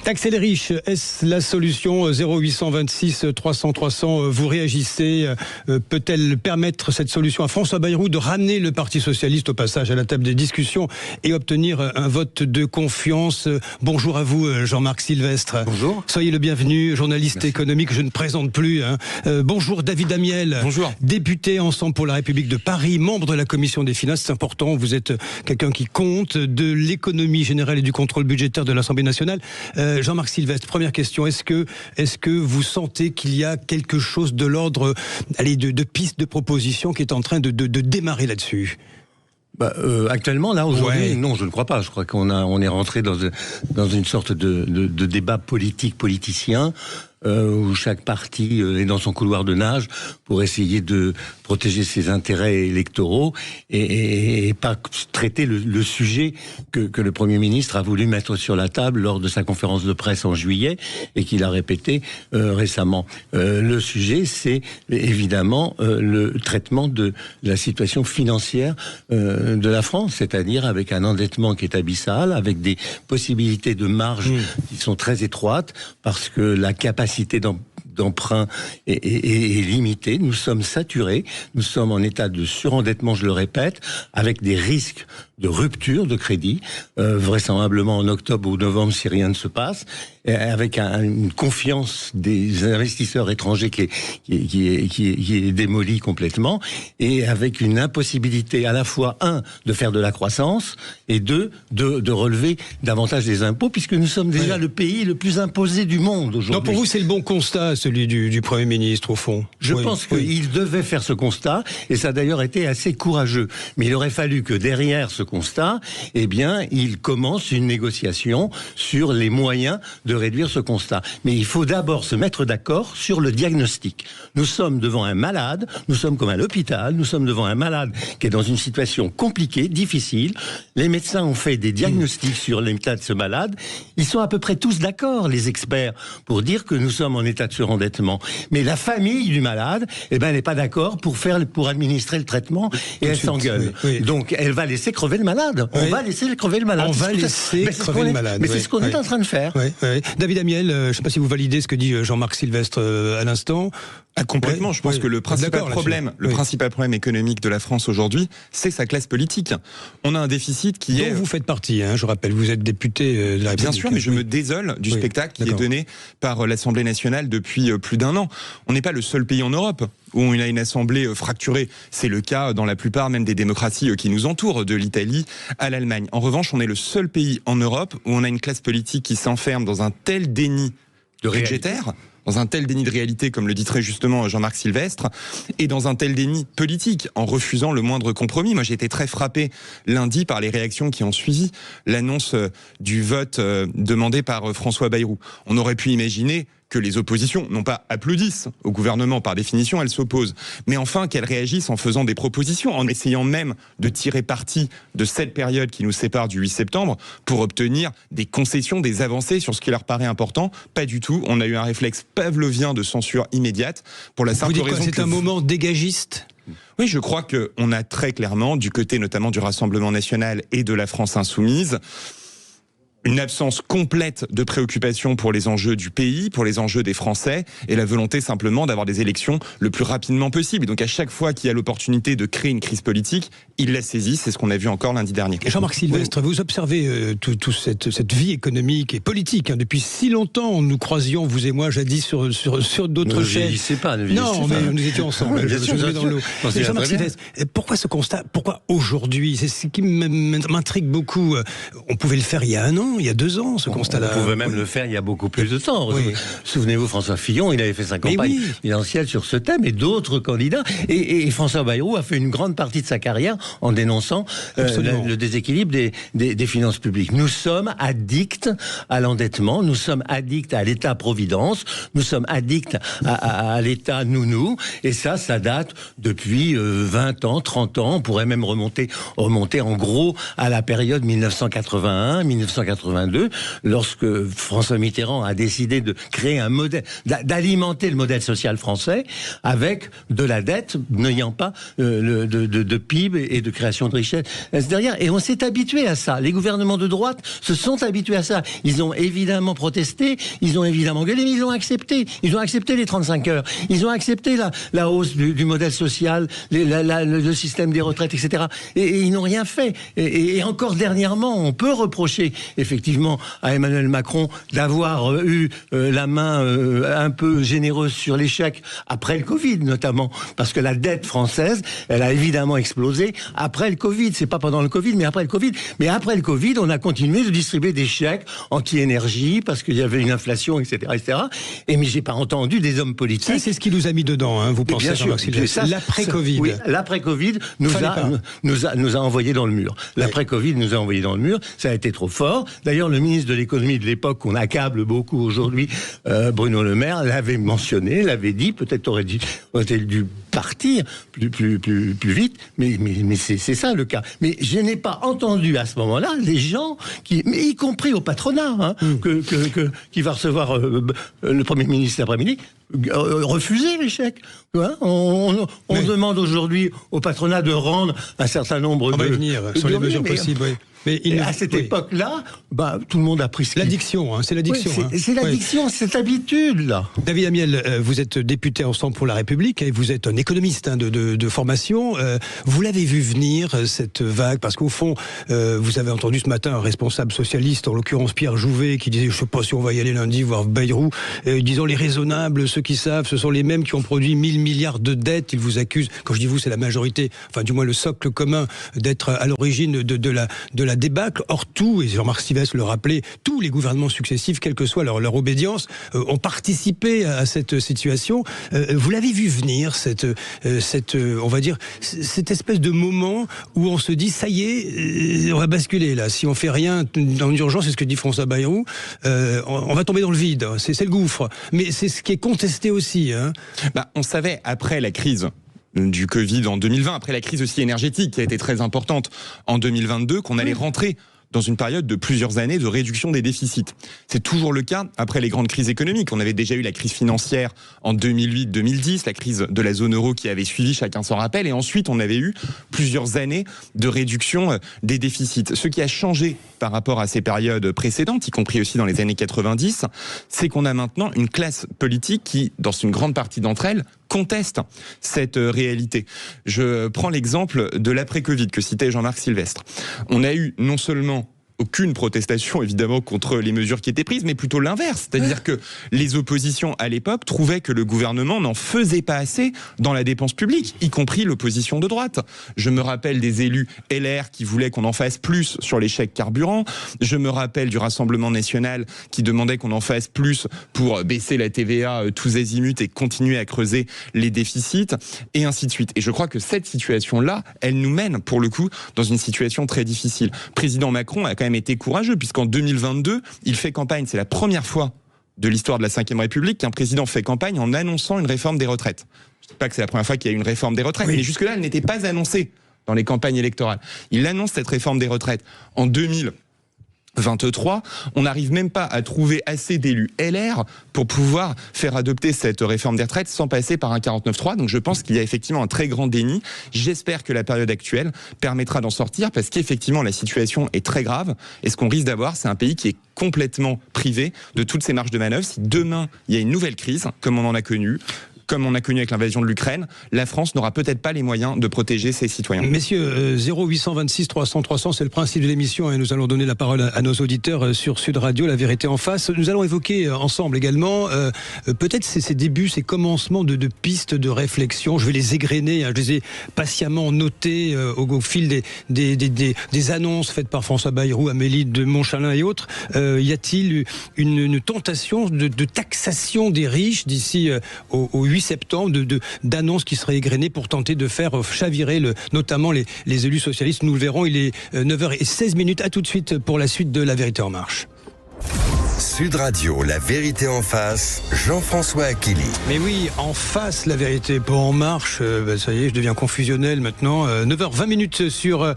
Taxer les riches, est-ce la solution? 0826 300 300, vous réagissez. Peut-elle permettre cette solution à François Bayrou de ramener le Parti Socialiste au passage à la table des discussions et obtenir un vote de confiance? Bonjour à vous, Jean-Marc Sylvestre. Bonjour. Soyez le bienvenu, journaliste Merci. économique, je ne présente plus. Bonjour David Amiel. Bonjour. Député Ensemble pour la République de Paris, membre de la Commission des Finances, c'est important, vous êtes quelqu'un qui compte, de l'économie générale et du contrôle budgétaire de l'Assemblée nationale. Jean-Marc Sylvestre, première question, est-ce que vous sentez qu'il y a quelque chose de l'ordre de pistes de propositions qui est en train de démarrer là-dessus? Actuellement, là, aujourd'hui, non, je ne crois pas. Je crois on est rentré dans une sorte de débat politicien, où chaque parti est dans son couloir de nage pour essayer de protéger ses intérêts électoraux et pas traiter le sujet que le Premier ministre a voulu mettre sur la table lors de sa conférence de presse en juillet et qu'il a répété récemment. Le sujet, c'est évidemment le traitement de la situation financière de la France, c'est-à-dire avec un endettement qui est abyssal, avec des possibilités de marge qui sont très étroites, parce que la capacité d'emprunt est limitée. Nous sommes saturés, nous sommes en état de surendettement, je le répète, avec des risques de rupture de crédit, vraisemblablement en octobre ou novembre si rien ne se passe, avec une confiance des investisseurs étrangers qui est démolie complètement, et avec une impossibilité à la fois, de faire de la croissance, et de relever davantage des impôts, puisque nous sommes déjà le pays le plus imposé du monde aujourd'hui. Donc pour vous, c'est le bon constat, celui du Premier ministre, au fond? Je pense qu'il devait faire ce constat, et ça a d'ailleurs été assez courageux. Mais il aurait fallu que derrière ce constat, eh bien, il commence une négociation sur les moyens de réduire ce constat. Mais il faut d'abord se mettre d'accord sur le diagnostic. Nous sommes devant un malade, nous sommes comme à l'hôpital, nous sommes devant un malade qui est dans une situation compliquée, difficile. Les médecins ont fait des diagnostics sur l'état de ce malade. Ils sont à peu près tous d'accord, les experts, pour dire que nous sommes en état de surendettement. Mais la famille du malade, elle n'est pas d'accord pour administrer le traitement, et elle s'engueule. Donc, elle va laisser crever le malade. On va laisser crever le malade. On va laisser crever le malade. Mais c'est ce qu'on est en train de faire. David Amiel, je ne sais pas si vous validez ce que dit Jean-Marc Sylvestre à l'instant. Complètement. Je pense que le principal problème économique de la France aujourd'hui, c'est sa classe politique. On a un déficit qui est... Dont vous faites partie, je rappelle, vous êtes député de la République. Bien sûr, mais je me désole du spectacle qui est donné par l'Assemblée nationale depuis plus d'un an. On n'est pas le seul pays en Europe où on a une assemblée fracturée. C'est le cas dans la plupart même des démocraties qui nous entourent, de l'Italie à l'Allemagne. En revanche, on est le seul pays en Europe où on a une classe politique qui s'enferme dans un tel déni budgétaire, dans un tel déni de réalité, comme le dit très justement Jean-Marc Sylvestre, et dans un tel déni politique, en refusant le moindre compromis. Moi, j'ai été très frappé lundi par les réactions qui ont suivi l'annonce du vote demandé par François Bayrou. On aurait pu imaginer que les oppositions, non pas applaudissent au gouvernement, par définition, elles s'opposent, mais enfin qu'elles réagissent en faisant des propositions, en essayant même de tirer parti de cette période qui nous sépare du 8 septembre pour obtenir des concessions, des avancées sur ce qui leur paraît important. Pas du tout. On a eu un réflexe pavlovien de censure immédiate pour la simple raison que... C'est un moment dégagiste ? Oui, je crois qu'on a très clairement, du côté notamment du Rassemblement national et de la France insoumise, une absence complète de préoccupation pour les enjeux du pays, pour les enjeux des Français, et la volonté simplement d'avoir des élections le plus rapidement possible. Et donc à chaque fois qu'il y a l'opportunité de créer une crise politique, ils la saisissent. C'est ce qu'on a vu encore lundi dernier. Jean-Marc Sylvestre, vous observez toute cette vie économique et politique. Depuis si longtemps, nous croisions, vous et moi, jadis sur d'autres chaînes. Non, mais nous étions ensemble. Je me mets dans l'eau. Jean-Marc Sylvestre, pourquoi ce constat? Pourquoi aujourd'hui? C'est ce qui m'intrigue beaucoup. On pouvait le faire il y a un an, il y a 2 ans, ce constat-là. On pouvait même le faire il y a beaucoup plus de temps. Souvenez-vous, François Fillon, il avait fait sa campagne présidentielle sur ce thème, et d'autres candidats. Et François Bayrou a fait une grande partie de sa carrière en dénonçant le déséquilibre des finances publiques. Nous sommes addicts à l'endettement, nous sommes addicts à l'État-providence, nous sommes addicts à l'État nounou, et ça date depuis 20 ans, 30 ans. On pourrait même remonter en gros à la période 1981, 1982. 1982, lorsque François Mitterrand a décidé de créer un modèle, d'alimenter le modèle social français avec de la dette, n'ayant pas de PIB et de création de richesse derrière. Et on s'est habitué à ça. Les gouvernements de droite se sont habitués à ça. Ils ont évidemment protesté, ils ont évidemment gueulé, mais ils ont accepté. Ils ont accepté les 35 heures. Ils ont accepté la hausse du modèle social, le système des retraites, etc. Et ils n'ont rien fait. Et encore dernièrement, on peut reprocher effectivement à Emmanuel Macron d'avoir eu la main un peu généreuse sur les chèques après le Covid notamment, parce que la dette française, elle a évidemment explosé après le Covid. C'est pas pendant le Covid, mais après le Covid. Mais après le Covid, on a continué de distribuer des chèques anti-énergie parce qu'il y avait une inflation, etc., etc. Et mais j'ai pas entendu des hommes politiques. Ça, c'est ce qui nous a mis dedans, hein, vous pensez, Jean-Marc Sylvestre. L'après-Covid. Oui, l'après-Covid nous a envoyés dans le mur. L'après-Covid nous a envoyés dans le mur. Ça a été trop fort. D'ailleurs, le ministre de l'économie de l'époque, qu'on accable beaucoup aujourd'hui, Bruno Le Maire, l'avait mentionné, l'avait dit. Peut-être aurait-il dû partir plus vite. Mais c'est ça le cas. Mais je n'ai pas entendu à ce moment-là les gens mais y compris au patronat, hein, qui va recevoir le Premier ministre cet après-midi, refuser les chèques. Hein, on demande aujourd'hui au patronat de rendre un certain nombre on va y venir sur les mesures possibles, oui. Mais à cette époque-là, tout le monde a pris l'addiction, hein, c'est l'addiction. Oui, c'est l'addiction, cette habitude-là. David Amiel, vous êtes député Ensemble pour la République et vous êtes un économiste de formation. Vous l'avez vu venir, cette vague, parce qu'au fond, vous avez entendu ce matin un responsable socialiste, en l'occurrence Pierre Jouvet, qui disait, je ne sais pas si on va y aller lundi, voir Bayrou, disons les raisonnables, ceux qui savent, ce sont les mêmes qui ont produit 1000 milliards de dettes. Ils vous accusent, quand je dis vous, c'est la majorité, enfin du moins le socle commun, d'être à l'origine de la débâcle. Or tout, et Jean-Marc Sylvestre le rappelait, tous les gouvernements successifs, quelle que soit leur obédience, ont participé à cette situation. Vous l'avez vu venir, cette on va dire, cette espèce de moment où on se dit, ça y est, on va basculer là. Si on fait rien dans l'urgence, c'est ce que dit François Bayrou, on va tomber dans le vide. C'est le gouffre. Mais c'est ce qui est contesté aussi. Hein. On savait, après la crise du Covid en 2020, après la crise aussi énergétique qui a été très importante en 2022, qu'on allait rentrer dans une période de plusieurs années de réduction des déficits. C'est toujours le cas après les grandes crises économiques. On avait déjà eu la crise financière en 2008-2010, la crise de la zone euro qui avait suivi, chacun s'en rappelle, et ensuite on avait eu plusieurs années de réduction des déficits. Ce qui a changé par rapport à ces périodes précédentes, y compris aussi dans les années 90, c'est qu'on a maintenant une classe politique qui, dans une grande partie d'entre elles, conteste cette réalité. Je prends l'exemple de l'après-Covid que citait Jean-Marc Sylvestre. On a eu non seulement aucune protestation, évidemment, contre les mesures qui étaient prises, mais plutôt l'inverse. C'est-à-dire que les oppositions, à l'époque, trouvaient que le gouvernement n'en faisait pas assez dans la dépense publique, y compris l'opposition de droite. Je me rappelle des élus LR qui voulaient qu'on en fasse plus sur les chèques carburant. Je me rappelle du Rassemblement national qui demandait qu'on en fasse plus pour baisser la TVA tous azimuts et continuer à creuser les déficits, et ainsi de suite. Et je crois que cette situation-là, elle nous mène, pour le coup, dans une situation très difficile. Président Macron a quand même été courageux, puisqu'en 2022, il fait campagne. C'est la première fois de l'histoire de la Ve République qu'un président fait campagne en annonçant une réforme des retraites. Je ne dis pas que c'est la première fois qu'il y a eu une réforme des retraites, mais jusque-là, elle n'était pas annoncée dans les campagnes électorales. Il annonce cette réforme des retraites en 2023, on n'arrive même pas à trouver assez d'élus LR pour pouvoir faire adopter cette réforme des retraites sans passer par un 49.3. Donc je pense qu'il y a effectivement un très grand déni. J'espère que la période actuelle permettra d'en sortir, parce qu'effectivement la situation est très grave, et ce qu'on risque d'avoir, c'est un pays qui est complètement privé de toutes ses marges de manœuvre. Si demain il y a une nouvelle crise, comme on en a connu, comme on a connu avec l'invasion de l'Ukraine, la France n'aura peut-être pas les moyens de protéger ses citoyens. Messieurs, 0826 300 300, c'est le principe de l'émission, et nous allons donner la parole à nos auditeurs sur Sud Radio, La Vérité en face. Nous allons évoquer ensemble également peut-être ces débuts, ces commencements de pistes de réflexion. Je vais les égrener, je les ai patiemment notées au fil des annonces faites par François Bayrou, Amélie de Montchalin et autres. Y a-t-il une tentation de taxation des riches d'ici au 8 septembre, d'annonces qui seraient égrenées pour tenter de faire chavirer notamment les élus socialistes? Nous le verrons, il est 9h16. À tout de suite pour la suite de La Vérité en marche. Sud Radio, la vérité en face, Jean-François Achilly. Mais oui, en face, la vérité, pas en marche. Ça y est, je deviens confusionnel maintenant. 9h20 sur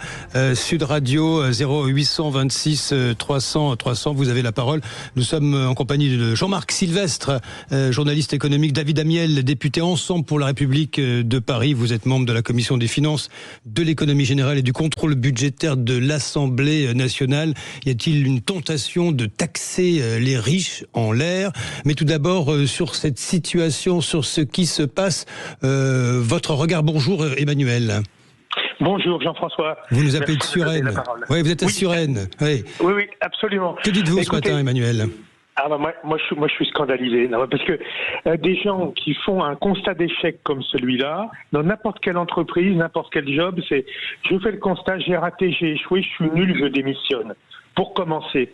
Sud Radio, 0826 300 300. Vous avez la parole. Nous sommes en compagnie de Jean-Marc Sylvestre, journaliste économique, David Amiel, député Ensemble pour la République de Paris. Vous êtes membre de la Commission des finances, de l'économie générale et du contrôle budgétaire de l'Assemblée nationale. Y a-t-il une tentation de taxer les riches en l'air? Mais tout d'abord, sur cette situation, sur ce qui se passe, votre regard. Bonjour Emmanuel. Bonjour Jean-François. Vous nous appelez de Suresnes. Oui, vous êtes à Suresnes. Oui, absolument. Que dites-vous ce matin, Emmanuel? Moi, je suis scandalisé. Non, parce que des gens qui font un constat d'échec comme celui-là, dans n'importe quelle entreprise, n'importe quel job, c'est je fais le constat, j'ai raté, j'ai échoué, je suis nul, je démissionne. Pour commencer,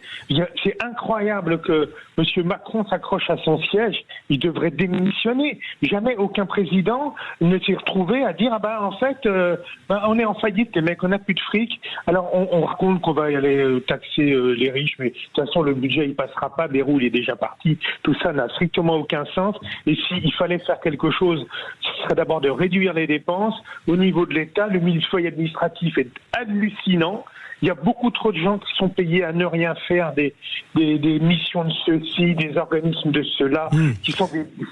c'est incroyable que M. Macron s'accroche à son siège. Il devrait démissionner. Jamais aucun président ne s'est retrouvé à dire en fait, on est en faillite, les mecs, on n'a plus de fric. Alors on raconte qu'on va aller taxer les riches, mais de toute façon le budget il passera pas. Bayrou il est déjà parti. Tout ça n'a strictement aucun sens. Et s'il fallait faire quelque chose, ce serait d'abord de réduire les dépenses au niveau de l'État. Le millefeuille administratif est hallucinant. Il y a beaucoup trop de gens qui sont payés à ne rien faire, des missions de ceux-ci, des organismes de ceux-là, qui sont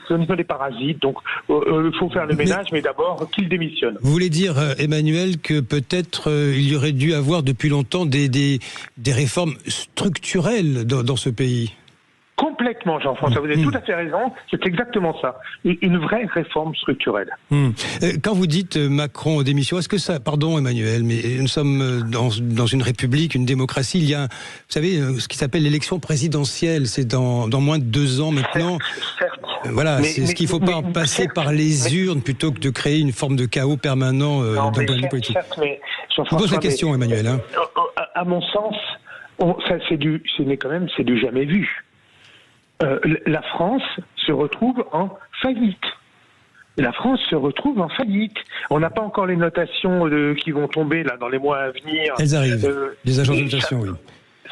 des parasites. Donc, il faut faire le ménage, mais d'abord, qu'ils démissionnent. Vous voulez dire, Emmanuel, que peut-être il y aurait dû avoir depuis longtemps des réformes structurelles dans ce pays? Complètement, Jean-François, vous avez tout à fait raison, c'est exactement ça, une vraie réforme structurelle. Quand vous dites Macron en démission, est-ce que ça, pardon Emmanuel, mais nous sommes dans une république, une démocratie, il y a, vous savez, ce qui s'appelle l'élection présidentielle, c'est dans moins de 2 ans maintenant. Certes. Voilà, c'est ce qu'il ne faut pas passer par les urnes plutôt que de créer une forme de chaos permanent d'un point de vue politique. Je vous pose la question, Emmanuel. À mon sens, c'est du jamais vu. La France se retrouve en faillite. La France se retrouve en faillite. On n'a pas encore les notations qui vont tomber là dans les mois à venir. Elles arrivent. Les agences de notation, oui.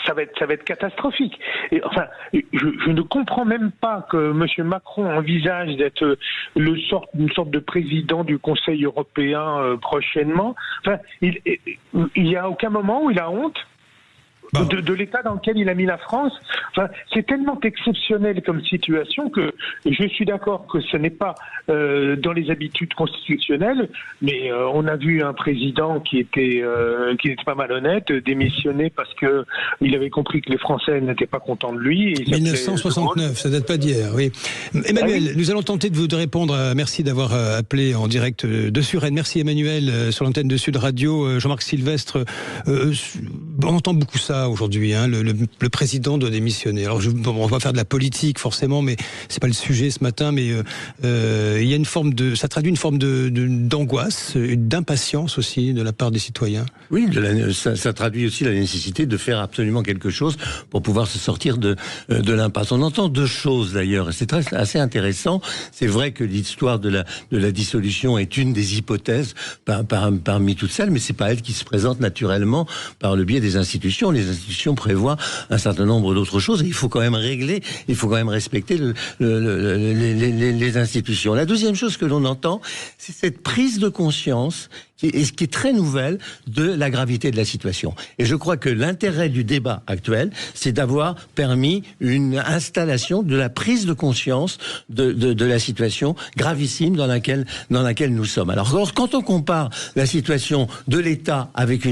Ça va être catastrophique. Et, enfin, je ne comprends même pas que M. Macron envisage d'être une sorte de président du Conseil européen prochainement. Enfin, il y a aucun moment où il a honte de l'état dans lequel il a mis la France. Enfin, c'est tellement exceptionnel comme situation que je suis d'accord que ce n'est pas dans les habitudes constitutionnelles, mais on a vu un président qui était pas malhonnête démissionner parce que il avait compris que les Français n'étaient pas contents de lui. 1969, ça date pas d'hier, oui. Emmanuel, nous allons tenter de vous répondre. Merci d'avoir appelé en direct de Suresnes. Merci Emmanuel, sur l'antenne de Sud Radio. Jean-Marc Sylvestre, on entend beaucoup ça aujourd'hui, le président doit démissionner. Alors on va faire de la politique forcément, mais c'est pas le sujet ce matin. Mais il y a une forme ça traduit une forme d'angoisse, d'impatience aussi de la part des citoyens. Oui, ça traduit aussi la nécessité de faire absolument quelque chose pour pouvoir se sortir de l'impasse. On entend 2 choses d'ailleurs, et c'est assez intéressant. C'est vrai que l'histoire de la dissolution est une des hypothèses parmi toutes celles, mais c'est pas elle qui se présente naturellement par le biais des institutions. Les institutions prévoient un certain nombre d'autres choses et il faut quand même respecter les institutions. La deuxième chose que l'on entend, c'est cette prise de conscience qui est très nouvelle de la gravité de la situation. Et je crois que l'intérêt du débat actuel, c'est d'avoir permis une installation de la prise de conscience de la situation gravissime dans laquelle nous sommes. Alors quand on compare la situation de l'État avec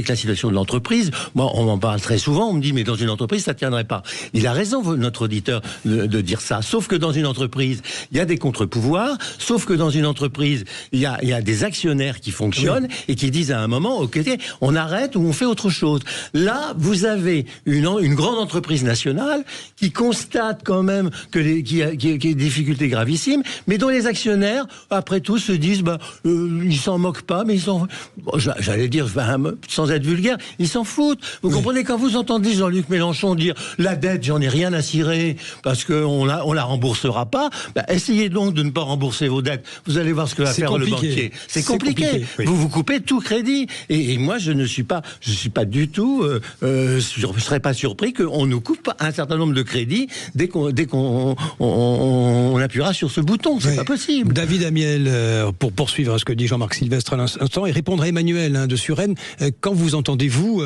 la situation de l'entreprise, moi on m'en parle très souvent, on me dit mais dans une entreprise ça tiendrait pas. Il a raison notre auditeur de dire ça, sauf que dans une entreprise il y a des contre-pouvoirs, sauf que dans une entreprise il y a des actionnaires qui fonctionnent et qui disent à un moment, ok, on arrête ou on fait autre chose. Là, vous avez une grande entreprise nationale qui constate quand même qu'il y a des difficultés gravissimes, mais dont les actionnaires, après tout, se disent, ils s'en moquent pas, mais j'allais dire, sans être vulgaire, ils s'en foutent. Vous comprenez, quand vous entendez Jean-Luc Mélenchon dire, la dette, j'en ai rien à cirer, parce qu'on la remboursera pas, essayez donc de ne pas rembourser vos dettes. Vous allez voir ce que va faire le banquier. C'est compliqué. vous coupez tout crédit. Et moi, je suis pas du tout, je serais pas surpris qu'on nous coupe un certain nombre de crédits dès qu'on appuiera sur ce bouton. C'est pas possible. David Amiel, pour poursuivre ce que dit Jean-Marc Sylvestre à l'instant, et répondre à Emmanuel de Suresnes, quand vous entendez, vous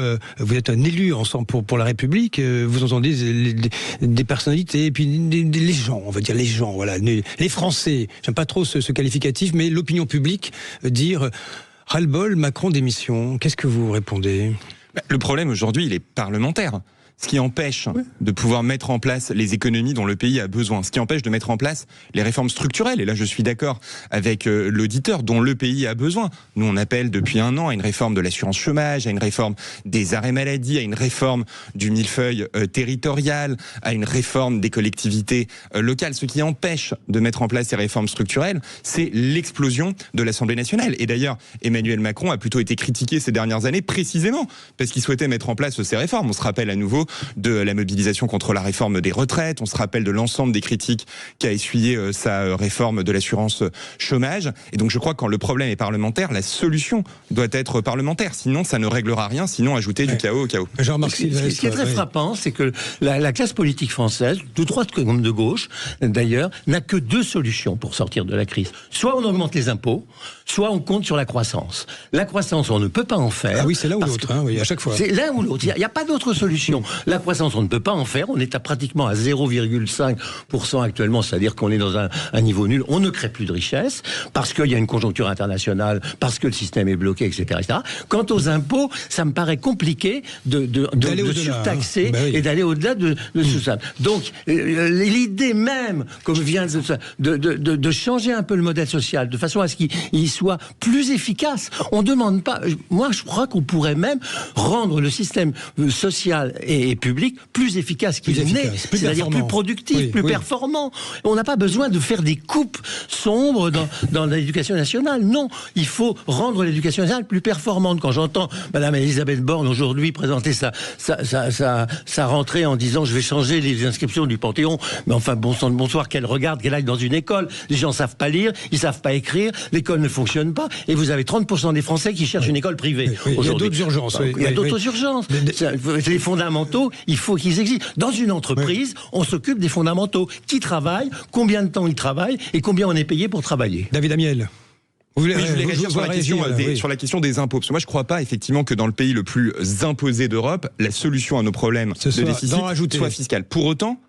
êtes un élu ensemble pour la République, vous entendez des personnalités, et puis les gens, on va dire les gens, voilà, les Français, j'aime pas trop ce qualificatif, mais l'opinion publique dire ras-le-bol, Macron démission. Qu'est-ce que vous répondez ? Le problème aujourd'hui, il est parlementaire. Ce qui empêche de pouvoir mettre en place les économies dont le pays a besoin, ce qui empêche de mettre en place les réformes structurelles. Et là, je suis d'accord avec l'auditeur, dont le pays a besoin. Nous, on appelle depuis 1 an à une réforme de l'assurance chômage, à une réforme des arrêts maladie, à une réforme du millefeuille territorial, à une réforme des collectivités locales. Ce qui empêche de mettre en place ces réformes structurelles, c'est l'explosion de l'Assemblée nationale. Et d'ailleurs, Emmanuel Macron a plutôt été critiqué ces dernières années, précisément parce qu'il souhaitait mettre en place ces réformes. On se rappelle à nouveau de la mobilisation contre la réforme des retraites, on se rappelle de l'ensemble des critiques qu'a essuyé sa réforme de l'assurance chômage. Et donc je crois que quand le problème est parlementaire, la solution doit être parlementaire, sinon ça ne réglera rien, sinon ajouter du chaos au chaos. Jean-Marc Sylvestre, ce qui est très frappant, c'est que la classe politique française, de droite comme de gauche d'ailleurs, n'a que 2 solutions pour sortir de la crise. Soit on augmente les impôts, soit on compte sur la croissance. La croissance, on ne peut pas en faire. Ah oui, c'est l'un ou l'autre, oui, à chaque fois. C'est l'un ou l'autre, il n'y a pas d'autre solution. La croissance, on ne peut pas en faire. On est pratiquement à 0,5% actuellement, c'est-à-dire qu'on est dans un niveau nul. On ne crée plus de richesse parce qu'il y a une conjoncture internationale, parce que le système est bloqué, etc., etc. Quant aux impôts, ça me paraît compliqué de surtaxer et d'aller au-delà de tout ça. Donc, l'idée même, comme vient de changer un peu le modèle social, de façon à ce qu'il soit plus efficace. On ne demande pas... Moi, je crois qu'on pourrait même rendre le système social et public plus efficace qu'il n'est, c'est-à-dire plus productif, plus performant. On n'a pas besoin de faire des coupes sombres dans l'éducation nationale. Non, il faut rendre l'éducation nationale plus performante. Quand j'entends Madame Elisabeth Borne aujourd'hui présenter sa rentrée en disant je vais changer les inscriptions du Panthéon, mais enfin bon sang de bonsoir, qu'elle regarde, qu'elle aille dans une école. Les gens savent pas lire, ils savent pas écrire, l'école ne fonctionne pas, et vous avez 30% des Français qui cherchent une école privée aujourd'hui. Il y a d'autres urgences. Il y a d'autres urgences. Les fondamentaux, il faut qu'ils existent. Dans une entreprise, on s'occupe des fondamentaux. Qui travaille, combien de temps il travaille et combien on est payé pour travailler. David Amiel. Je voulais réagir sur la question des impôts. Parce que moi, je ne crois pas effectivement que dans le pays le plus imposé d'Europe, la solution à nos problèmes de déficit soit fiscale. Pour autant,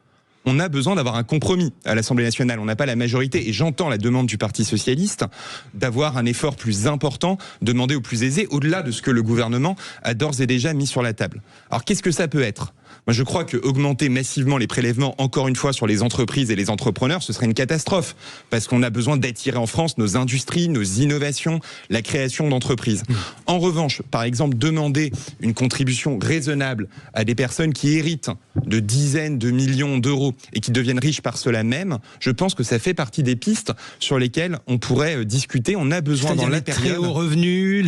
on a besoin d'avoir un compromis à l'Assemblée nationale. On n'a pas la majorité. Et j'entends la demande du Parti socialiste d'avoir un effort plus important, demandé aux plus aisés, au-delà de ce que le gouvernement a d'ores et déjà mis sur la table. Alors, qu'est-ce que ça peut être ? Moi, je crois que augmenter massivement les prélèvements, encore une fois, sur les entreprises et les entrepreneurs, ce serait une catastrophe. Parce qu'on a besoin d'attirer en France nos industries, nos innovations, la création d'entreprises. En revanche, par exemple, demander une contribution raisonnable à des personnes qui héritent de dizaines de millions d'euros et qui deviennent riches par cela même, je pense que ça fait partie des pistes sur lesquelles on pourrait discuter. On a besoin dans la période... les très hauts revenus,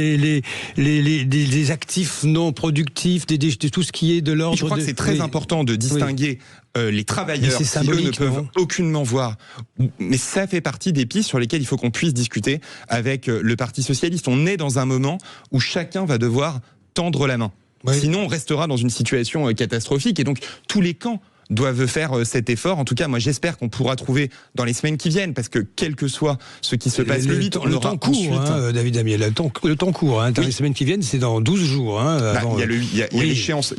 les actifs non productifs, tout ce qui est de l'ordre... Je crois que c'est très important de distinguer les travailleurs qui eux ne peuvent aucunement voir. Mais ça fait partie des pistes sur lesquelles il faut qu'on puisse discuter avec le Parti socialiste. On est dans un moment où chacun va devoir tendre la main. Sinon, on restera dans une situation catastrophique. Et donc, tous les camps doivent faire cet effort. En tout cas, moi, j'espère qu'on pourra trouver dans les semaines qui viennent, parce que quel que soit ce qui se passe le temps court, David Amiel, le temps court. Dans les semaines qui viennent, c'est dans 12 jours. Il y a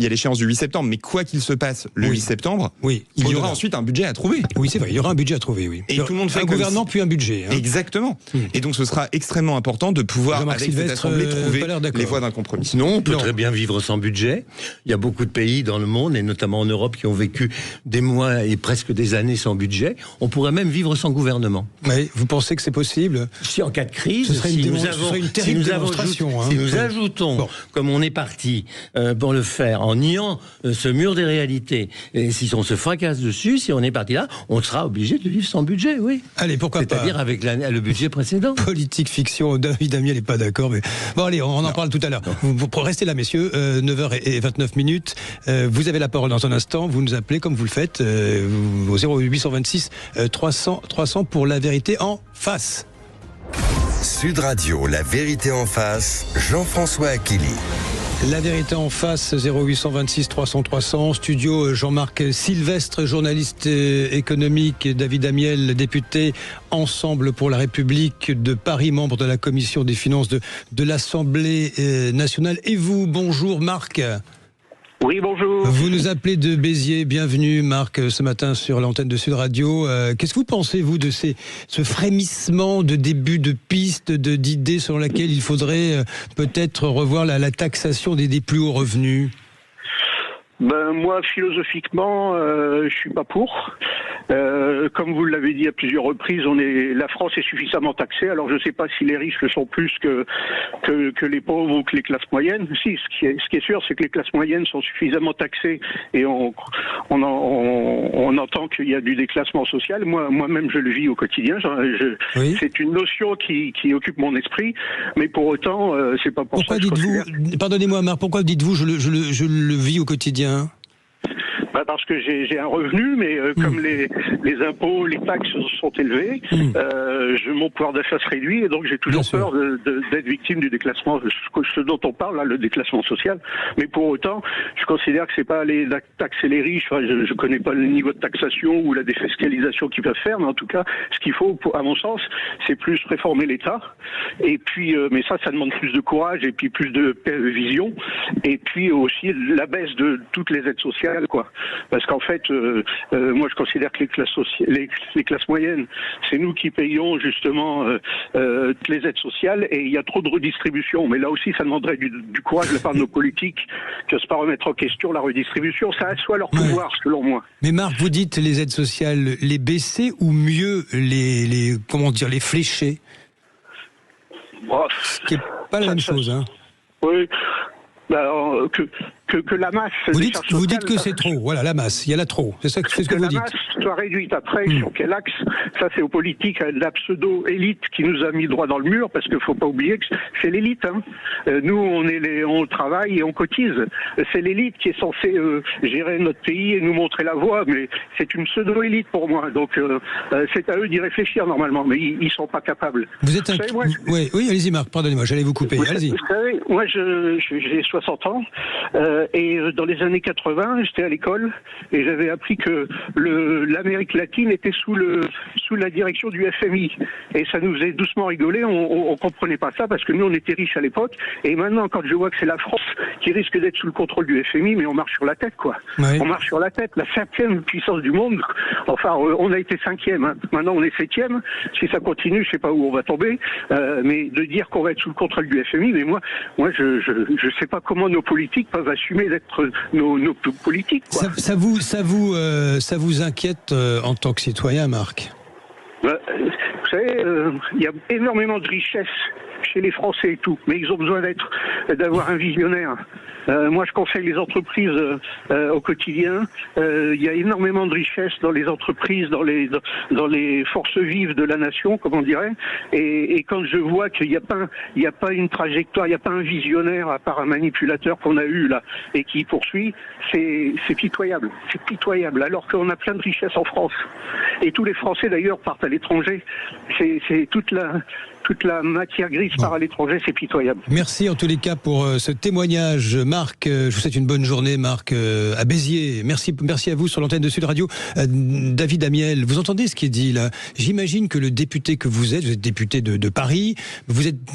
l'échéance du 8 septembre, mais quoi qu'il se passe le 8 septembre, il y aura ensuite un budget à trouver. Oui, c'est vrai, il y aura un budget à trouver, oui. Et tout le monde fait un gouvernement puis un budget. Exactement. Et donc, ce sera extrêmement important de pouvoir, avec cette Assemblée, trouver les voies d'un compromis. Non, on peut très bien vivre sans budget. Il y a beaucoup de pays dans le monde, et notamment en Europe, qui ont vécu des mois et presque des années sans budget. On pourrait même vivre sans gouvernement. Oui, vous pensez que c'est possible ? Si en cas de crise, si nous ajoutons, comme on est parti pour le faire, en niant ce mur des réalités, et si on se fracasse dessus, si on est parti là, on sera obligé de vivre sans budget, oui. Allez, pourquoi pas ? C'est-à-dire avec le budget précédent. Politique fiction, David Amiel n'est pas d'accord, mais bon, allez, on en parle tout à l'heure. Vous restez là, messieurs, 9h29. Vous avez la parole dans un instant, vous nous appelez comme vous le faites, au 0826 300 pour la vérité en face. Sud Radio, la vérité en face, Jean-François Achilly. La vérité en face, 0826 300 300. Studio Jean-Marc Sylvestre, journaliste économique, David Amiel, député Ensemble pour la République de Paris, membre de la commission des finances de l'Assemblée nationale. Et vous, bonjour Marc. Oui, bonjour. Vous nous appelez de Béziers. Bienvenue, Marc, ce matin sur l'antenne de Sud Radio. Qu'est-ce que vous pensez, vous, de ce frémissement de début de piste, d'idées selon laquelle il faudrait peut-être revoir la taxation des plus hauts revenus ? Moi, philosophiquement, je suis pas pour. Comme vous l'avez dit à plusieurs reprises, la France est suffisamment taxée. Alors, je ne sais pas si les riches le sont plus que les pauvres ou que les classes moyennes. Si, ce qui est sûr, c'est que les classes moyennes sont suffisamment taxées et on entend qu'il y a du déclassement social. Moi-même, je le vis au quotidien. Oui. C'est une notion qui occupe mon esprit, mais pour autant, c'est pas pour pourquoi ça que dites-vous, pardonnez-moi, Marc, pourquoi dites-vous je le vis au quotidien ? Parce que j'ai un revenu, mais comme les impôts, les taxes sont élevés, mon pouvoir d'achat se réduit et donc j'ai toujours peur d'être victime du déclassement, ce dont on parle là, le déclassement social. Mais pour autant, je considère que c'est pas la taxer les riches. Enfin, je connais pas le niveau de taxation ou la défiscalisation qu'ils peuvent faire, mais en tout cas, ce qu'il faut, à mon sens, c'est plus réformer l'État. Et puis, mais ça demande plus de courage et puis plus de vision. Et puis aussi la baisse de toutes les aides sociales, quoi. Parce qu'en fait, moi je considère que les classes moyennes, c'est nous qui payons justement les aides sociales et il y a trop de redistribution. Mais là aussi, ça demanderait du courage de la part de nos politiques qui n'osent pas remettre en question la redistribution. Ça assoit leur pouvoir, selon moi. Mais Marc, vous dites les aides sociales, les baisser ou mieux les flécher ? Ce qui n'est pas la même chose, hein. Oui. Alors, que la masse... Vous dites que c'est trop, voilà, la masse, il y en a trop, c'est ce que vous dites. Que la masse soit réduite après, sur quel axe, ça c'est aux politiques, la pseudo-élite qui nous a mis droit dans le mur, parce qu'il ne faut pas oublier que c'est l'élite. Hein. Nous, on travaille et on cotise. C'est l'élite qui est censée gérer notre pays et nous montrer la voie, mais c'est une pseudo-élite pour moi, donc c'est à eux d'y réfléchir normalement, mais ils ne sont pas capables. Vous êtes Oui, allez-y Marc, pardonnez-moi, j'allais vous couper, allez-y. Vous savez, moi j'ai 60 ans, et dans les années 80, j'étais à l'école et j'avais appris que l'Amérique latine était sous la direction du FMI. Et ça nous faisait doucement rigoler, on comprenait pas ça parce que nous on était riches à l'époque. Et maintenant, quand je vois que c'est la France qui risque d'être sous le contrôle du FMI, mais on marche sur la tête, quoi. Oui. On marche sur la tête, la 5e puissance du monde. Enfin, on a été 5e, hein. Maintenant on est 7e. Si ça continue, je sais pas où on va tomber. Mais de dire qu'on va être sous le contrôle du FMI, mais moi je sais pas comment nos politiques peuvent assumer d'être nos politiques, quoi. Ça vous inquiète en tant que citoyen, Marc ? Vous savez, il y a énormément de richesses chez les Français et tout, mais ils ont besoin d'avoir un visionnaire. Moi, je conseille les entreprises au quotidien. Il y a énormément de richesses dans les entreprises, dans les forces vives de la nation, comme on dirait. Et quand je vois qu'il n'y a pas une trajectoire, il n'y a pas un visionnaire à part un manipulateur qu'on a eu là et qui poursuit, c'est pitoyable. C'est pitoyable. Alors qu'on a plein de richesses en France. Et tous les Français d'ailleurs partent à l'étranger. C'est toute la matière grise part à l'étranger, c'est pitoyable. Merci en tous les cas pour ce témoignage, Marc. Je vous souhaite une bonne journée, Marc, à Béziers. Merci à vous sur l'antenne de Sud Radio. David Amiel, vous entendez ce qui est dit là ? J'imagine que le député que vous êtes député de Paris,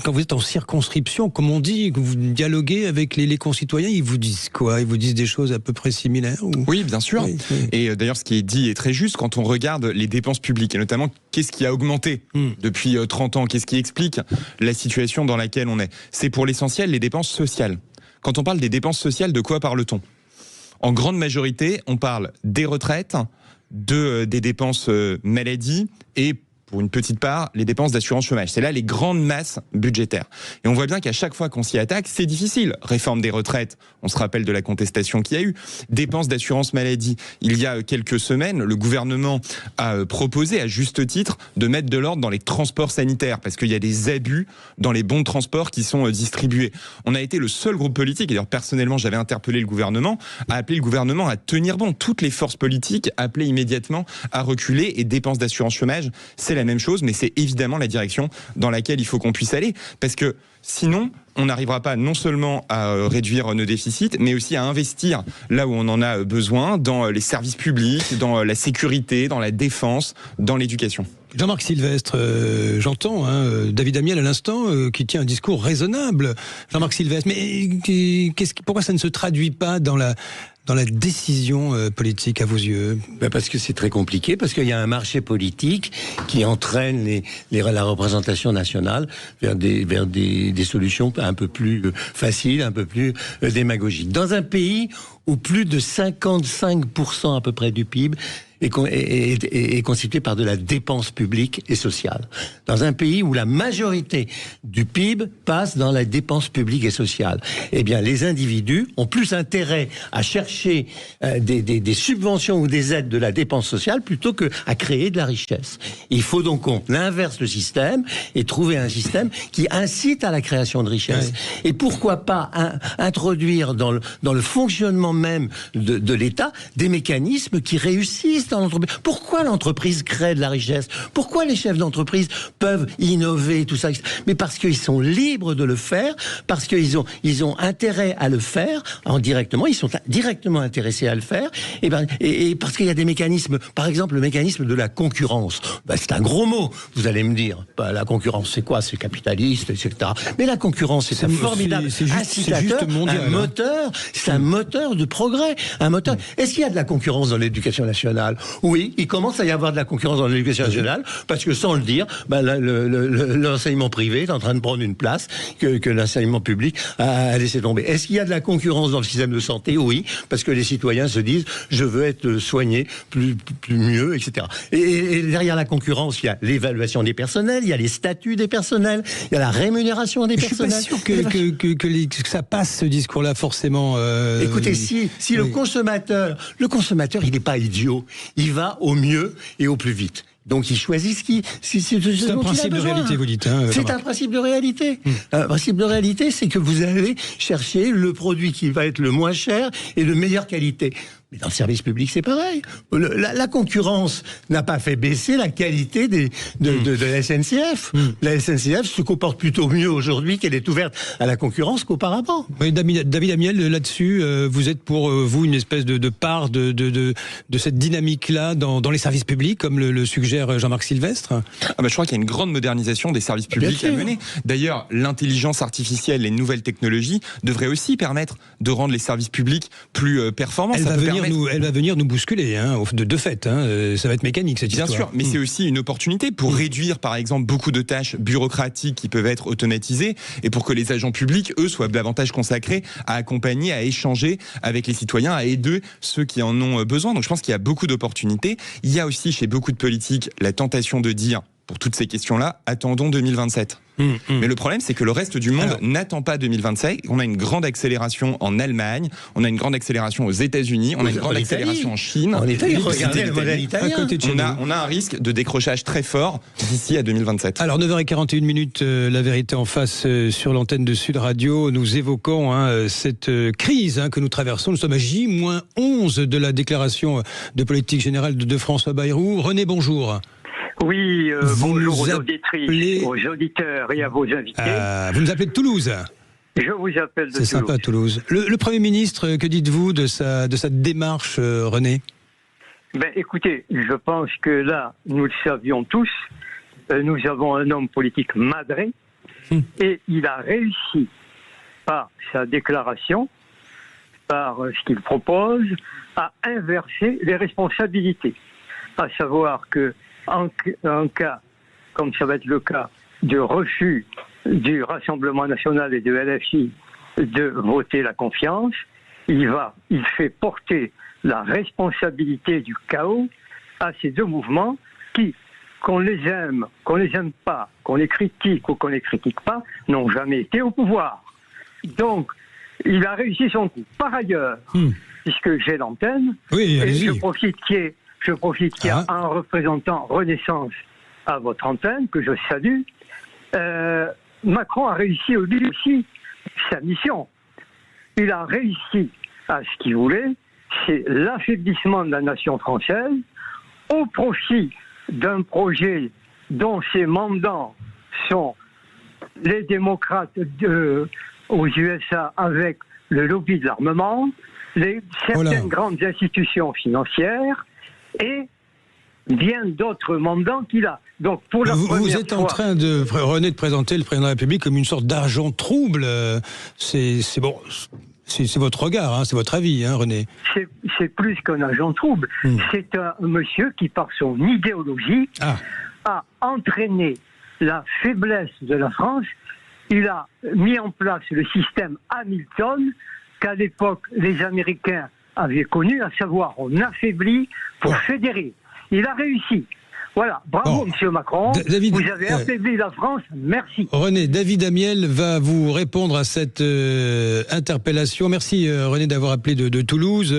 quand vous êtes en circonscription, comme on dit, que vous dialoguez avec les concitoyens, ils vous disent quoi ? Ils vous disent des choses à peu près similaires ou... Oui, bien sûr. Oui. Et d'ailleurs, ce qui est dit est très juste quand on regarde les dépenses publiques, et notamment qu'est-ce qui a augmenté depuis 30 ans, qu'est-ce qui explique la situation dans laquelle on est. C'est pour l'essentiel les dépenses sociales. Quand on parle des dépenses sociales, de quoi parle-t-on ? En grande majorité, on parle des retraites, des dépenses maladie et pour une petite part, les dépenses d'assurance chômage. C'est là les grandes masses budgétaires. Et on voit bien qu'à chaque fois qu'on s'y attaque, c'est difficile. Réforme des retraites, on se rappelle de la contestation qu'il y a eu. Dépenses d'assurance maladie. Il y a quelques semaines, le gouvernement a proposé, à juste titre, de mettre de l'ordre dans les transports sanitaires, parce qu'il y a des abus dans les bons de transport qui sont distribués. On a été le seul groupe politique, et d'ailleurs personnellement j'avais interpellé le gouvernement, à appeler le gouvernement à tenir bon. Toutes les forces politiques appelaient immédiatement à reculer, et dépenses d'assurance chômage, c'est la même chose, mais c'est évidemment la direction dans laquelle il faut qu'on puisse aller. Parce que sinon, on n'arrivera pas non seulement à réduire nos déficits, mais aussi à investir là où on en a besoin, dans les services publics, dans la sécurité, dans la défense, dans l'éducation. Jean-Marc Sylvestre, j'entends David Amiel à l'instant qui tient un discours raisonnable. Jean-Marc Sylvestre, mais pourquoi ça ne se traduit pas dans la décision politique à vos yeux? Parce que c'est très compliqué, parce qu'il y a un marché politique qui entraîne la représentation nationale vers des solutions un peu plus faciles, un peu plus démagogiques. Dans un pays où plus de 55% à peu près du PIB est constitué par de la dépense publique et sociale. Dans un pays où la majorité du PIB passe dans la dépense publique et sociale, eh bien, les individus ont plus intérêt à chercher des subventions ou des aides de la dépense sociale plutôt qu'à créer de la richesse. Il faut donc qu'on inverse le système et trouver un système qui incite à la création de richesse. Ouais. Et pourquoi pas introduire dans le fonctionnement même de l'État des mécanismes qui réussissent dans l'entreprise. Pourquoi l'entreprise crée de la richesse? Pourquoi les chefs d'entreprise peuvent innover, tout ça? Mais parce qu'ils sont libres de le faire, parce qu'ils ont intérêt à le faire indirectement, ils sont directement intéressés à le faire, et parce qu'il y a des mécanismes, par exemple le mécanisme de la concurrence. C'est un gros mot, vous allez me dire. La concurrence, c'est quoi? C'est capitaliste, etc. Mais la concurrence, c'est un formidable incitateur, mondial, c'est un moteur de progrès, un moteur. Est-ce qu'il y a de la concurrence dans l'éducation nationale? Oui, il commence à y avoir de la concurrence dans l'éducation nationale, parce que sans le dire, l'enseignement privé est en train de prendre une place que l'enseignement public a laissé tomber. Est-ce qu'il y a de la concurrence dans le système de santé? Oui, parce que les citoyens se disent je veux être soigné plus mieux, etc. Et derrière la concurrence, il y a l'évaluation des personnels, il y a les statuts des personnels, il y a la rémunération des personnels. Je suis pas sûr que ça passe, ce discours-là, forcément. Écoutez, si le consommateur, il n'est pas idiot, il va au mieux et au plus vite. Donc il choisit ce qui... C'est un principe de réalité, vous dites. C'est un principe de réalité. Un principe de réalité, c'est que vous allez chercher le produit qui va être le moins cher et de meilleure qualité. Mais dans le service public, c'est pareil. La concurrence n'a pas fait baisser la qualité de la SNCF. La SNCF se comporte plutôt mieux aujourd'hui qu'elle est ouverte à la concurrence qu'auparavant. Oui, David Amiel, là-dessus, vous êtes pour vous une espèce de part de cette dynamique-là dans les services publics, comme le suggère Jean-Marc Sylvestre? Je crois qu'il y a une grande modernisation des services publics à mener. D'ailleurs, l'intelligence artificielle, les nouvelles technologies devraient aussi permettre de rendre les services publics plus performants. Elle va venir nous bousculer, de fait. Ça va être mécanique, cette histoire. Bien sûr, mais c'est aussi une opportunité pour réduire, par exemple, beaucoup de tâches bureaucratiques qui peuvent être automatisées et pour que les agents publics, eux, soient davantage consacrés à accompagner, à échanger avec les citoyens, à aider ceux qui en ont besoin. Donc je pense qu'il y a beaucoup d'opportunités. Il y a aussi, chez beaucoup de politiques, la tentation de dire, pour toutes ces questions-là, attendons 2027. Mais le problème, c'est que le reste du monde n'attend pas 2027. On a une grande accélération en Allemagne, on a une grande accélération aux États-Unis, on a une grande accélération en Chine. En Italie, regardez le modèle italien. On a un risque de décrochage très fort d'ici à 2027. Alors 9h41, la vérité en face sur l'antenne de Sud Radio. Nous évoquons cette crise que nous traversons. Nous sommes à J-11 de la déclaration de politique générale de François Bayrou. René, bonjour. Oui, bonjour aux auditrices, aux auditeurs et à vos invités. Vous nous appelez de Toulouse? Je vous appelle de Toulouse. C'est sympa, Toulouse. Le Premier ministre, que dites-vous de sa démarche, René? Écoutez, je pense que là, nous le savions tous, nous avons un homme politique madré, et il a réussi, par sa déclaration, par ce qu'il propose, à inverser les responsabilités. À savoir que en cas, comme ça va être le cas, de refus du Rassemblement national et de LFI de voter la confiance, il fait porter la responsabilité du chaos à ces deux mouvements qui, qu'on les aime pas, qu'on les critique ou qu'on les critique pas, n'ont jamais été au pouvoir. Donc, il a réussi son coup. Par ailleurs, puisque j'ai l'antenne, et je profite qu'il y a un représentant Renaissance à votre antenne, que je salue. Macron a réussi lui aussi sa mission. Il a réussi à ce qu'il voulait, c'est l'affaiblissement de la nation française au profit d'un projet dont ces mandants sont les démocrates aux USA avec le lobby de l'armement, certaines grandes institutions financières et bien d'autres mandants qu'il a. Donc, pour la vous êtes en train de, René, de présenter le président de la République comme une sorte d'argent trouble. C'est bon. C'est votre regard, hein, c'est votre avis, hein, René. C'est plus qu'un agent trouble. C'est un monsieur qui, par son idéologie, a entraîné la faiblesse de la France. Il a mis en place le système Hamilton qu'à l'époque les Américains avaient connu, à savoir on affaiblit pour fédérer. Il a réussi. Voilà, bravo Monsieur Macron, vous avez affaibli la France, merci. René, David Amiel va vous répondre à cette interpellation. Merci René d'avoir appelé de Toulouse.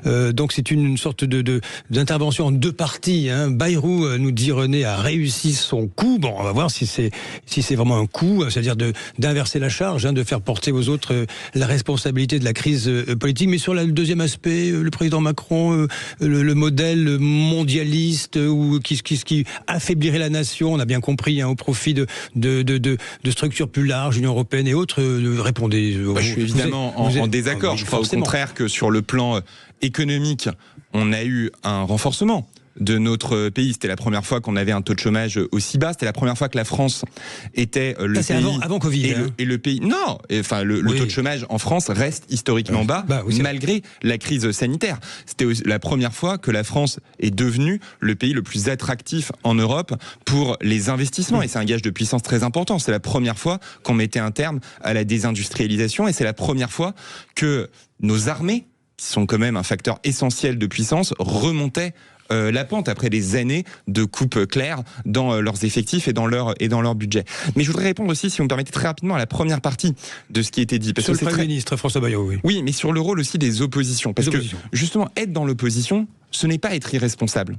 Donc c'est une sorte d'intervention en deux parties. Hein. Bayrou, nous dit René, a réussi son coup. Bon, on va voir si c'est vraiment un coup, c'est-à-dire d'inverser la charge, hein, de faire porter aux autres la responsabilité de la crise politique. Mais sur le deuxième aspect, le président Macron, le modèle mondialiste ou qui affaiblirait la nation, on a bien compris, hein, au profit de structures plus larges, Union européenne et autres. Répondez. Je suis évidemment en désaccord. Je crois au contraire que sur le plan économique, on a eu un renforcement de notre pays. C'était la première fois qu'on avait un taux de chômage aussi bas. C'était la première fois que la France était le pays... avant Covid. Et le pays... Non, enfin, le taux de chômage en France reste historiquement bas, malgré la crise sanitaire. C'était la première fois que la France est devenue le pays le plus attractif en Europe pour les investissements. Et c'est un gage de puissance très important. C'est la première fois qu'on mettait un terme à la désindustrialisation. Et c'est la première fois que nos armées, qui sont quand même un facteur essentiel de puissance, remontaient la pente après des années de coupes claires dans leurs effectifs et dans leur budget. Mais je voudrais répondre aussi, si vous me permettez, très rapidement à la première partie de ce qui a été dit. Parce sur que le Premier ministre François Bayrou, oui. Oui, mais sur le rôle aussi des oppositions. Parce que justement, être dans l'opposition, ce n'est pas être irresponsable.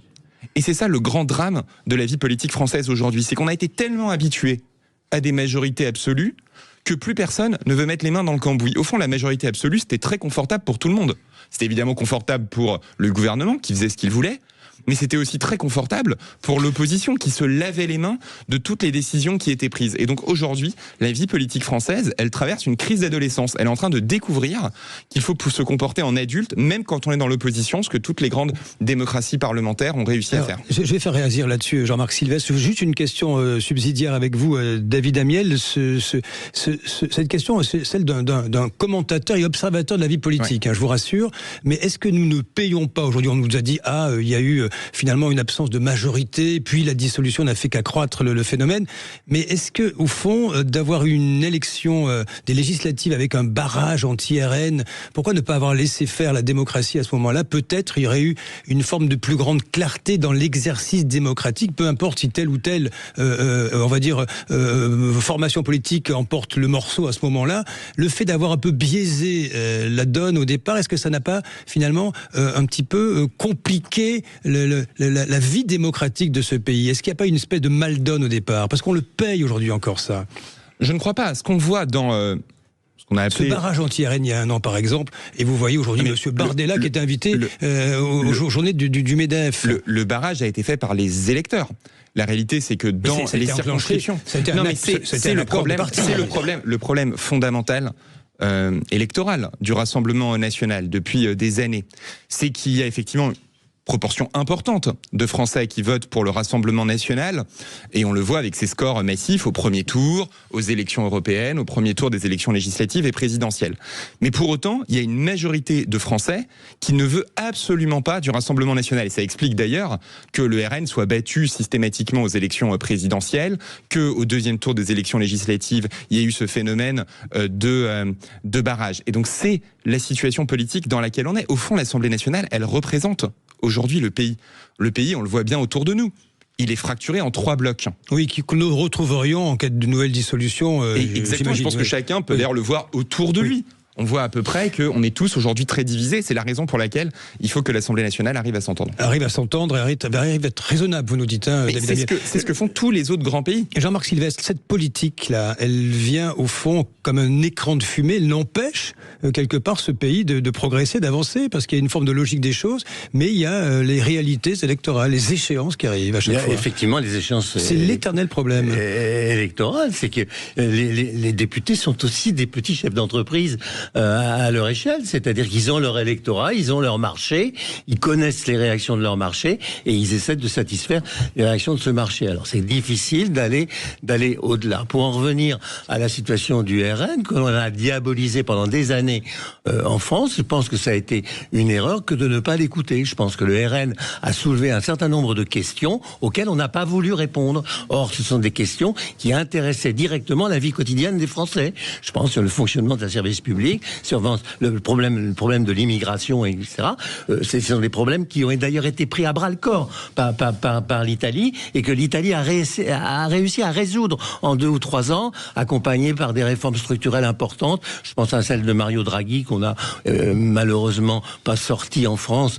Et c'est ça le grand drame de la vie politique française aujourd'hui. C'est qu'on a été tellement habitués à des majorités absolues que plus personne ne veut mettre les mains dans le cambouis. Au fond, la majorité absolue, c'était très confortable pour tout le monde. C'était évidemment confortable pour le gouvernement, qui faisait ce qu'il voulait, mais c'était aussi très confortable pour l'opposition qui se lavait les mains de toutes les décisions qui étaient prises. Et donc aujourd'hui, la vie politique française, elle traverse une crise d'adolescence. Elle est en train de découvrir qu'il faut se comporter en adulte, même quand on est dans l'opposition, ce que toutes les grandes démocraties parlementaires ont réussi à faire. Je vais faire réagir là-dessus, Jean-Marc Sylvestre. Juste une question subsidiaire avec vous, David Amiel. Cette question, c'est celle d'un commentateur et observateur de la vie politique, hein, je vous rassure. Mais est-ce que nous ne payons pas aujourd'hui? On nous a dit, il y a eu finalement une absence de majorité, puis la dissolution n'a fait qu'accroître le phénomène. Mais est-ce que, au fond, d'avoir une élection des législatives avec un barrage anti-RN, pourquoi ne pas avoir laissé faire la démocratie à ce moment-là? Peut-être il y aurait eu une forme de plus grande clarté dans l'exercice démocratique, peu importe si telle ou telle, on va dire, formation politique emporte le morceau à ce moment-là. Le fait d'avoir un peu biaisé la donne au départ, est-ce que ça n'a pas finalement un petit peu compliqué la vie démocratique de ce pays? Est-ce qu'il n'y a pas une espèce de mal-donne au départ? Parce qu'on le paye aujourd'hui encore, ça. Je ne crois pas. Ce qu'on voit dans... ce qu'on a appelé... Ce barrage anti-RN il y a un an, par exemple, et vous voyez aujourd'hui M. Bardella qui est invité aux journées du MEDEF. Le barrage a été fait par les électeurs. La réalité, c'est que dans les circonscriptions... C'est le problème fondamental électoral du Rassemblement national depuis des années. C'est qu'il y a effectivement proportion importante de Français qui votent pour le Rassemblement national, et on le voit avec ces scores massifs au premier tour, aux élections européennes, au premier tour des élections législatives et présidentielles. Mais pour autant, il y a une majorité de Français qui ne veut absolument pas du Rassemblement national. Et ça explique d'ailleurs que le RN soit battu systématiquement aux élections présidentielles, qu'au deuxième tour des élections législatives, il y a eu ce phénomène de barrage. Et donc c'est la situation politique dans laquelle on est. Au fond, l'Assemblée nationale, elle représente aujourd'hui le pays. Le pays, on le voit bien autour de nous. Il est fracturé en 3 blocs. Oui, que nous retrouverions en cas de nouvelle dissolution. Exactement, je pense que chacun peut d'ailleurs le voir autour de lui. on voit à peu près qu'on est tous aujourd'hui très divisés. C'est la raison pour laquelle il faut que l'Assemblée nationale arrive à s'entendre. Arrive à s'entendre et arrive à être raisonnable, vous nous dites, hein, David Amiel. C'est ce que font tous les autres grands pays. Jean-Marc Sylvestre, cette politique-là, elle vient au fond comme un écran de fumée, elle n'empêche quelque part ce pays de progresser, d'avancer, parce qu'il y a une forme de logique des choses, mais il y a les réalités électorales, les échéances qui arrivent à chaque fois. Effectivement, les échéances... C'est l'éternel problème. Électoral, c'est que les députés sont aussi des petits chefs d'entreprise à leur échelle, c'est-à-dire qu'ils ont leur électorat, ils ont leur marché, ils connaissent les réactions de leur marché et ils essaient de satisfaire les réactions de ce marché. Alors c'est difficile d'aller au-delà. Pour en revenir à la situation du RN, que l'on a diabolisé pendant des années en France, je pense que ça a été une erreur que de ne pas l'écouter. Je pense que le RN a soulevé un certain nombre de questions auxquelles on n'a pas voulu répondre. Or, ce sont des questions qui intéressaient directement la vie quotidienne des Français. Je pense sur le fonctionnement d'un service public, sur le problème de l'immigration, etc. Ce sont des problèmes qui ont d'ailleurs été pris à bras-le-corps par l'Italie et que l'Italie a réussi à résoudre en 2 ou 3 ans, accompagné par des réformes structurelles importantes. Je pense à celle de Mario Draghi qu'on a malheureusement pas sorti en France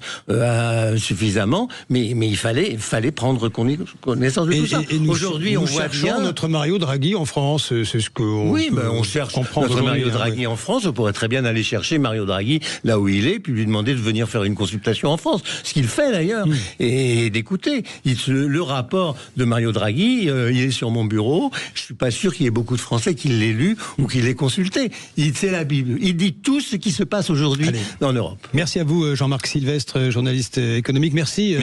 suffisamment, mais il fallait prendre connaissance de tout ça. Aujourd'hui, on voit bien notre Mario Draghi en France, c'est ce qu'on on cherche notre Mario Draghi en France. On pourrait très bien aller chercher Mario Draghi là où il est, puis lui demander de venir faire une consultation en France, ce qu'il fait d'ailleurs, et d'écouter. Le rapport de Mario Draghi, il est sur mon bureau. Je suis pas sûr qu'il y ait beaucoup de Français qui l'aient lu ou qui l'aient consulté. C'est la Bible. Il dit tout ce qui se passe aujourd'hui en Europe. Merci à vous, Jean-Marc Sylvestre, journaliste économique. Merci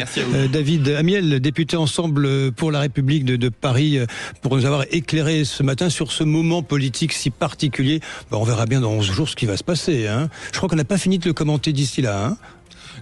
David Amiel, député Ensemble pour la République de Paris, pour nous avoir éclairé ce matin sur ce moment politique si particulier. On verra bien dans 11 jours ce qui va se passer. Je crois qu'on n'a pas fini de le commenter d'ici là.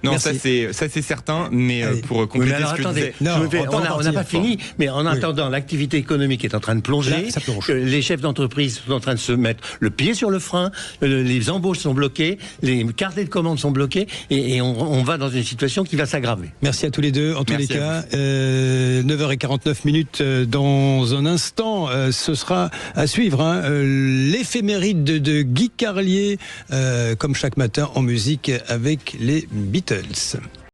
Non, ça c'est certain, mais pour compléter ce que je disais... On n'a pas fini, mais en attendant, l'activité économique est en train de plonger, les chefs d'entreprise sont en train de se mettre le pied sur le frein, les embauches sont bloquées, les carnets de commandes sont bloqués, et on va dans une situation qui va s'aggraver. Merci à tous les deux, en tous les cas. 9h49 dans un instant, ce sera à suivre, l'éphéméride de Guy Carlier, comme chaque matin en musique avec les Beatles.